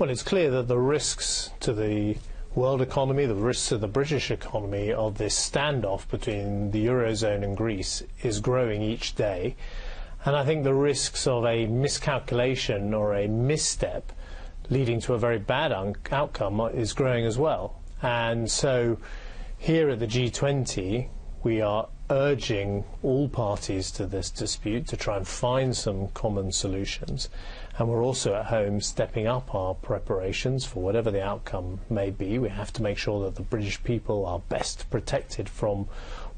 Well, it's clear that the risks to the world economy, the risks to the British economy of this standoff between the Eurozone and Greece is growing each day. And I think the risks of a miscalculation or a misstep leading to a very bad outcome is growing as well. And so here at the G20, we are urging all parties to this dispute to try and find some common solutions. And we're also at home stepping up our preparations for whatever the outcome may be. We have to make sure that the British people are best protected from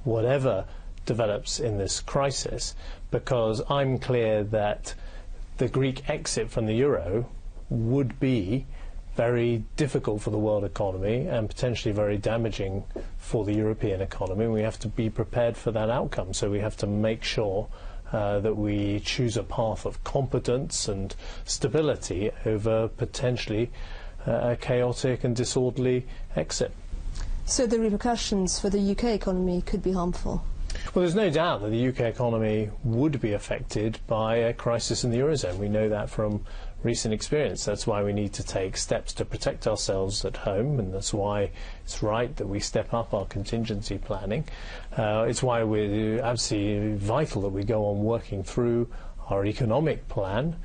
whatever develops in this crisis, because I'm clear that the Greek exit from the euro would be very difficult for the world economy and potentially very damaging for the European economy. We have to be prepared for that outcome. So we have to make sure that we choose a path of competence and stability over potentially a chaotic and disorderly exit. So the repercussions for the UK economy could be harmful? Well, there's no doubt that the UK economy would be affected by a crisis in the Eurozone. We know that from recent experience. That's why we need to take steps to protect ourselves at home, and that's why it's right that we step up our contingency planning. It's why we're absolutely vital that we go on working through our economic plan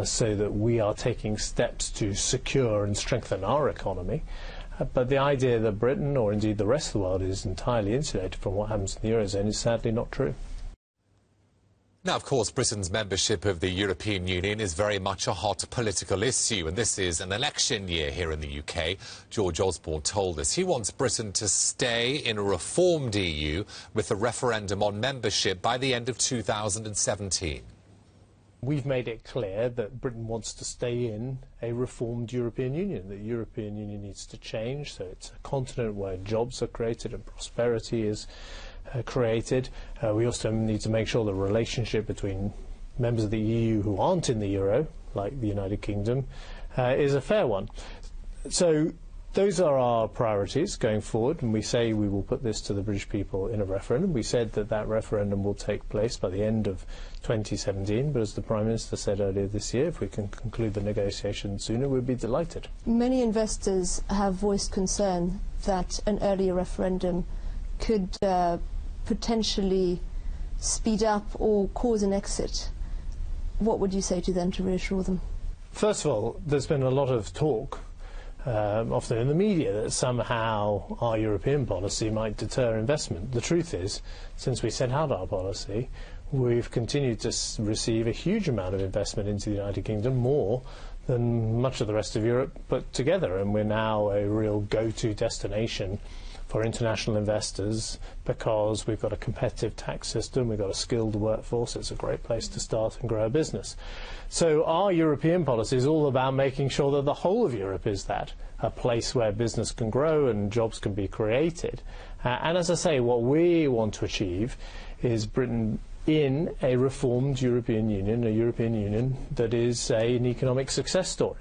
so that we are taking steps to secure and strengthen our economy. But the idea that Britain, or indeed the rest of the world, is entirely insulated from what happens in the Eurozone is sadly not true. Now, of course, Britain's membership of the European Union is very much a hot political issue, and this is an election year here in the UK. George Osborne told us he wants Britain to stay in a reformed EU with a referendum on membership by the end of 2017. We've made it clear that Britain wants to stay in a reformed European Union. The European Union needs to change, so it's a continent where jobs are created and prosperity is created. We also need to make sure the relationship between members of the EU who aren't in the euro, like the United Kingdom, is a fair one. So those are our priorities going forward, and we say we will put this to the British people in a referendum. We said that that referendum will take place by the end of 2017, but as the Prime Minister said earlier this year, if we can conclude the negotiations sooner, we'd be delighted. Many investors have voiced concern that an earlier referendum could potentially speed up or cause an exit. What would you say to them to reassure them? First of all, there's been a lot of talk often in the media that somehow our European policy might deter investment. The truth is, since we set out our policy, we've continued to receive a huge amount of investment into the United Kingdom, more than much of the rest of Europe put together, and we're now a real go-to destination for international investors because we've got a competitive tax system, we've got a skilled workforce. It's a great place to start and grow a business. So our European policy is all about making sure that the whole of Europe is that, a place where business can grow and jobs can be created. And as I say, what we want to achieve is Britain in a reformed European Union, a European Union that is an economic success story.